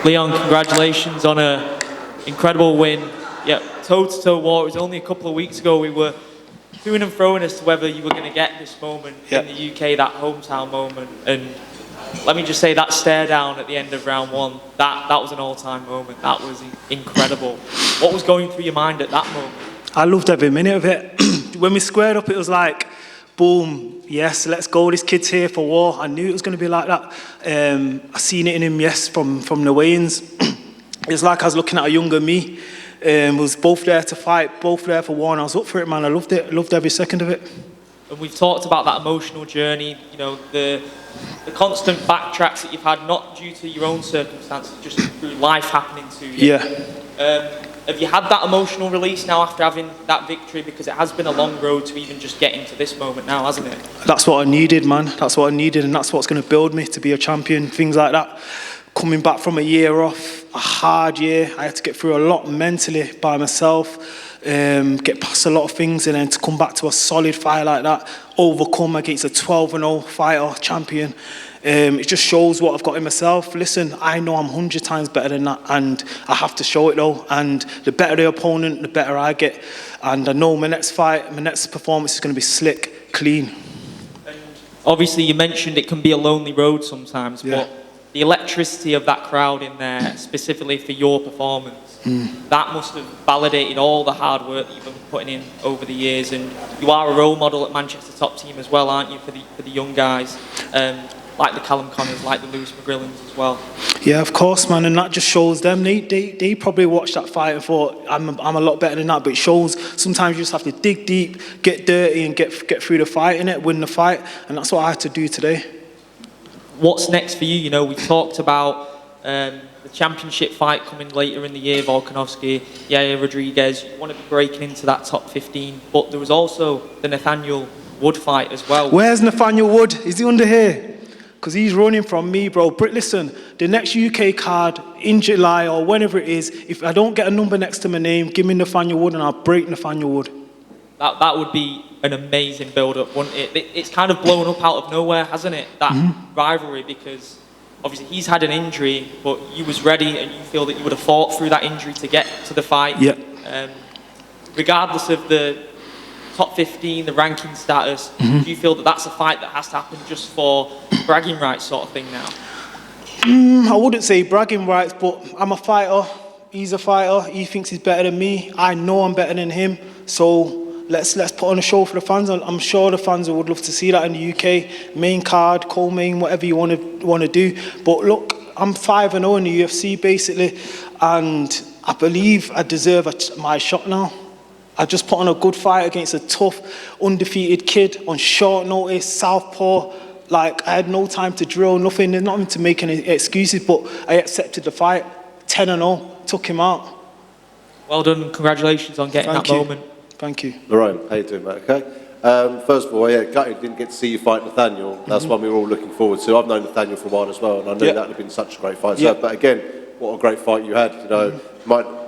Leon, congratulations on an incredible win. Yeah, toe-to-toe war. It was only a couple of weeks ago we were to and fro as to whether you were going to get this moment in the UK, that hometown moment. And let me just say, that stare down at the end of round one, that was an all-time moment. That was incredible. What was going through your mind at that moment? I loved every minute of it. When we squared up, it was like, boom, yes, let's go. This kid's here for war. I knew it was going to be like that. I seen it in him, yes, from the weigh-ins. It's like I was looking at a younger me. Was both there to fight, both there for war, and I was up for it, man. I loved it. I loved every second of it. And we've talked about that emotional journey, you know, the constant backtracks that you've had, not due to your own circumstances, just through life happening to you. Yeah. Have you had that emotional release now after having that victory? Because it has been a long road to even just getting to this moment now, hasn't it? That's what I needed, man. That's what I needed, and that's what's going to build me to be a champion, things like that. Coming back from a year off, a hard year, I had to get through a lot mentally by myself, get past a lot of things, and then to come back to a solid fight like that, overcome against a 12-0 fighter, champion. It just shows what I've got in myself. Listen, I know I'm 100 times better than that, and I have to show it though. And the better the opponent, the better I get. And I know my next fight, my next performance is going to be slick, clean. And obviously, you mentioned it can be a lonely road sometimes, but the electricity of that crowd in there, specifically for your performance, that must have validated all the hard work that you've been putting in over the years. And you are a role model at Manchester Top Team as well, aren't you, for the young guys, like the Callum Connors, like the Lewis McGrillans as well. Yeah, of course, man, and that just shows them. They probably watched that fight and thought, I'm a lot better than that, but it shows sometimes you just have to dig deep, get dirty, and get through the fight, innit, win the fight, and that's what I had to do today. What's next for you? You know, we talked about the championship fight coming later in the year, Volkanovski, Yair Rodriguez. You want to be breaking into that top 15, but there was also the Nathaniel Wood fight as well. Where's Nathaniel Wood? Is he under here? Because he's running from me, bro. But listen, the next UK card in July or whenever it is, if I don't get a number next to my name, give me Nathaniel Wood and I'll break Nathaniel Wood. That would be an amazing build-up, wouldn't it? It's kind of blown up out of nowhere, hasn't it, that rivalry, because obviously he's had an injury, but you was ready and you feel that you would have fought through that injury to get to the fight. Yeah. Regardless of the top 15, the ranking status, do you feel that that's a fight that has to happen just for bragging rights sort of thing now? I wouldn't say bragging rights, but I'm a fighter. He's a fighter. He thinks he's better than me. I know I'm better than him. So let's put on a show for the fans. I'm sure the fans would love to see that in the UK. Main card, co-main, whatever you want to do. But look, I'm 5-0 in the UFC basically, and I believe I deserve my shot now. I just put on a good fight against a tough, undefeated kid on short notice, southpaw. Like, I had no time to drill, nothing. There's nothing to make any excuses, but I accepted the fight. 10-0, took him out. Well done, congratulations on getting that moment. Thank you. Lerone, how you doing, mate? Okay. First of all, gutted didn't get to see you fight Nathaniel. That's one we were all looking forward to. I've known Nathaniel for a while as well, and I knew that would have been such a great fight. So, but again, what a great fight you had. You know,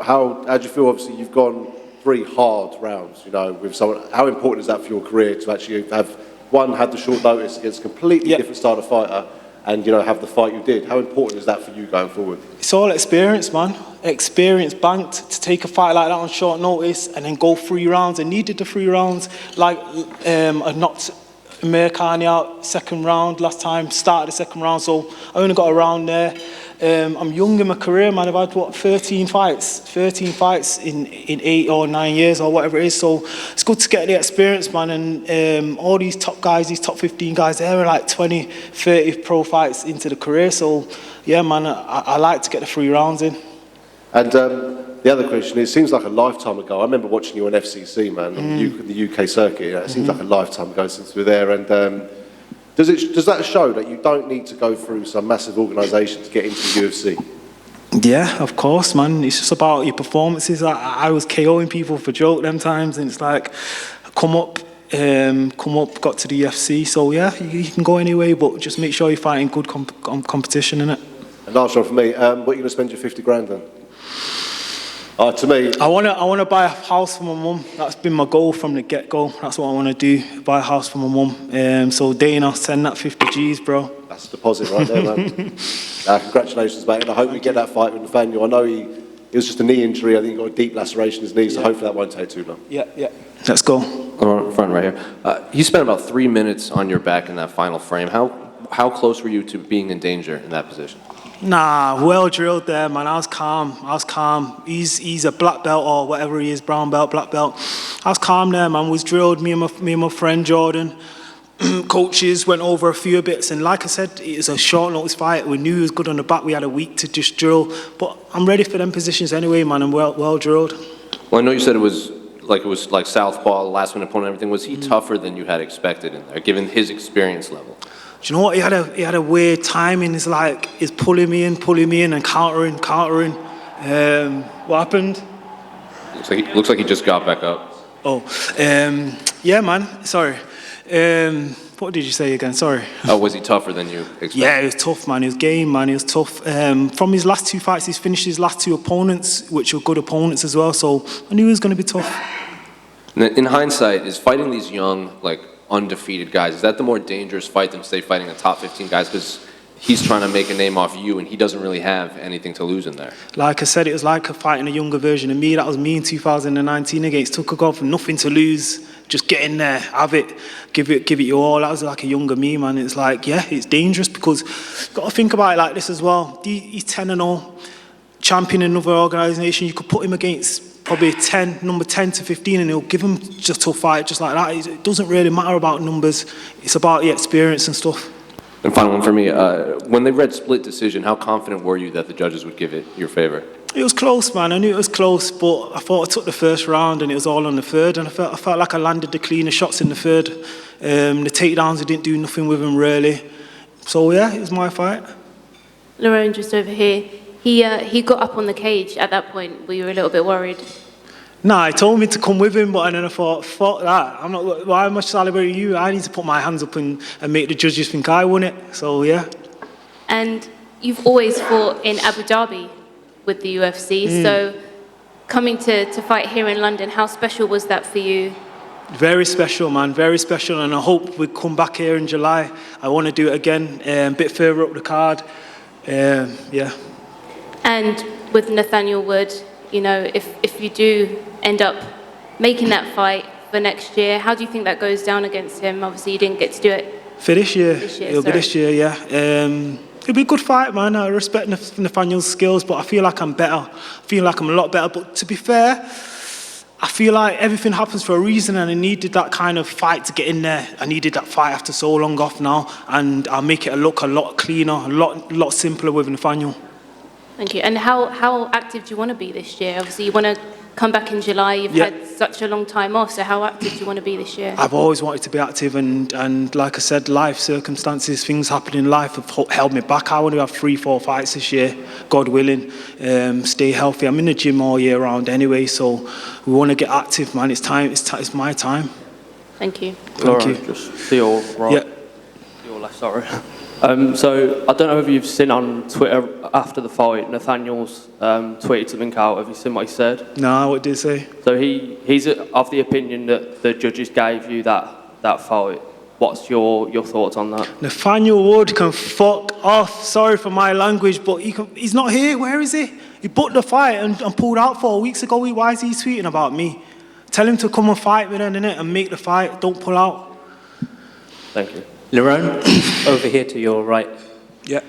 how do you feel? Obviously, you've gone 3 hard rounds. You know, with someone. How important is that for your career to actually have had the short notice against a completely different style of fighter, and have the fight you did? How important is that for you going forward? It's all experience, man. Experience banked to take a fight like that on short notice and then go 3 rounds. I needed the 3 rounds. Like I knocked Americani out second round last time, started the second round, so I only got a round there. I'm young in my career, man. I've had 13 fights in 8 or 9 years or whatever it is. So it's good to get the experience, man. And all these top guys, these top 15 guys, they're like 20, 30 pro fights into the career. So yeah, man, I like to get the 3 rounds in. And the other question is, it seems like a lifetime ago. I remember watching you on FCC, man, on the UK circuit. It seems like a lifetime ago since we were there. And does that show that you don't need to go through some massive organisation to get into the UFC? Yeah, of course, man. It's just about your performances. I was KOing people for joke them times, and it's like, come up, got to the UFC. So yeah, you can go anyway, but just make sure you're fighting good competition, innit? And last one for me, what are you going to spend your 50 grand on? To me, I wanna buy a house for my mum. That's been my goal from the get-go. That's what I want to do, buy a house for my mum. So Dana, send that 50 G's, bro. that's a deposit right there, man. Congratulations, mate, and I hope you get that fight with Nathaniel. I know it was just a knee injury. I think he got a deep laceration in his knee, so hopefully that won't take too long. Yeah. Let's go. Front right here. You spent about 3 minutes on your back in that final frame. How close were you to being in danger in that position? Nah, well drilled there, man. I was calm. He's a black belt or whatever he is, brown belt, black belt. I was calm there, man. Was drilled. Me and my friend Jordan. Coaches went over a few bits, and like I said, it was a short notice fight. We knew he was good on the back. We had a week to just drill, but I'm ready for them positions anyway, man. I'm well drilled. Well, I know you said it was like southpaw, last minute opponent, everything. Was he tougher than you had expected in there, given his experience level? Do you know what? He had a weird timing. It's like he's pulling me in, and countering. What happened? Looks like he just got back up. Yeah, man. Sorry. What did you say again? Sorry. Was he tougher than you expected? Yeah, he was tough, man. He was game, man. He was tough. From his last 2 fights, he's finished his last 2 opponents, which were good opponents as well. So I knew he was going to be tough. In hindsight, is fighting these young, undefeated guys, is that the more dangerous fight than, say, fighting the top 15 guys? Because he's trying to make a name off you, and he doesn't really have anything to lose in there. Like I said, it was like fighting a younger version of me. That was me in 2019 against Tukagov. Nothing to lose. Just get in there, have it, give it your all. That was like a younger me, man. It's like, yeah, it's dangerous because you've got to think about it like this as well. He's 10-0, champion in another organisation. You could put him against probably number 10 to 15, and he'll give him just a fight just like that. It doesn't really matter about numbers. It's about the experience and stuff. And final one for me, when they read split decision, how confident were you that the judges would give it your favour? It was close, man. I knew it was close, but I thought I took the first round and it was all on the third, and I felt like I landed the cleaner shots in the third. The takedowns, I didn't do nothing with him really. So yeah, it was my fight. Lerone, just over here, he got up on the cage at that point. Were you a little bit worried? Nah, he told me to come with him, but then I thought, fuck that. I'm not. Why am I celebrating you? I need to put my hands up and make the judges think I won it. So yeah. And you've always fought in Abu Dhabi with the UFC. So coming to fight here in London, how special was that for you? Very special, man. Very special, and I hope we come back here in July. I want to do it again, a bit further up the card. Yeah. And with Nathaniel Wood, you know, if you do end up making that fight for next year, how do you think that goes down against him? Obviously, you didn't get to do it for this year. It'll be this year, yeah. It'll be a good fight, man. I respect Nathaniel's skills, but I feel like I'm better. I feel like I'm a lot better. But to be fair, I feel like everything happens for a reason, and I needed that kind of fight to get in there. I needed that fight after so long off now, and I'll make it look a lot cleaner, a lot simpler with Nathaniel. Thank you. And how active do you want to be this year? Obviously, you want to come back in July. You've had such a long time off, so how active do you want to be this year? I've always wanted to be active, and like I said, life circumstances, things happen in life have held me back. I want to have 3-4 fights this year, God willing. Stay healthy. I'm in the gym all year round anyway, so we want to get active, man. It's time. It's my time. Thank you. Thank you. Just to your right. Yeah. Your left, sorry. So I don't know if you've seen on Twitter after the fight, Nathaniel's tweeted something out. Have you seen what he said? No, what did he say? So he's of the opinion that the judges gave you that fight. What's your thoughts on that? Nathaniel Wood can fuck off. Sorry for my language, but he's not here. Where is he? He booked the fight and pulled out 4 weeks ago. Why is he tweeting about me? Tell him to come and fight me then, innit, and make the fight. Don't pull out. Thank you. Lerone, over here to your right. Yeah.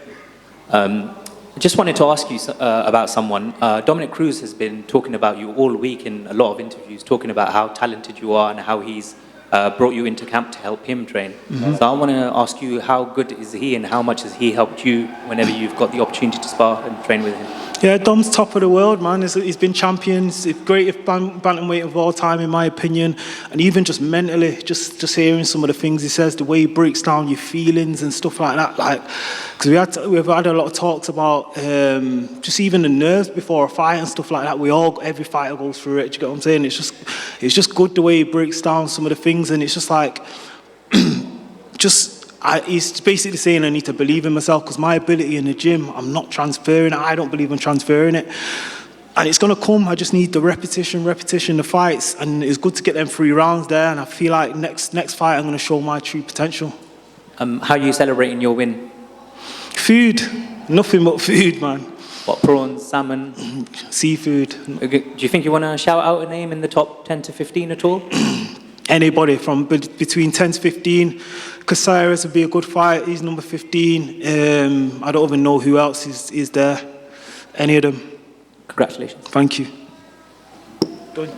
I just wanted to ask you about someone. Dominic Cruz has been talking about you all week in a lot of interviews, talking about how talented you are and how he's brought you into camp to help him train. Mm-hmm. So I want to ask you, how good is he and how much has he helped you whenever you've got the opportunity to spar and train with him? Yeah, Dom's top of the world, man. He's been champion. He's the greatest bantamweight of all time, in my opinion. And even just mentally, just hearing some of the things he says, the way he breaks down your feelings and stuff like that. Like, because we've had a lot of talks about just even the nerves before a fight and stuff like that. Every fighter goes through it. Do you get what I'm saying? It's just good the way he breaks down some of the things, and it's just like, he's basically saying I need to believe in myself because my ability in the gym, I'm not transferring it. I don't believe in transferring it. And it's going to come. I just need the repetition, the fights. And it's good to get them 3 rounds there. And I feel like next fight, I'm going to show my true potential. How are you celebrating your win? Food. Nothing but food, man. What, prawns, salmon? Seafood. Do you think you want to shout out a name in the top 10 to 15 at all? Anybody from between 10 to 15. Caceres would be a good fight. He's number 15. I don't even know who else is there. Any of them. Congratulations. Thank you. Done.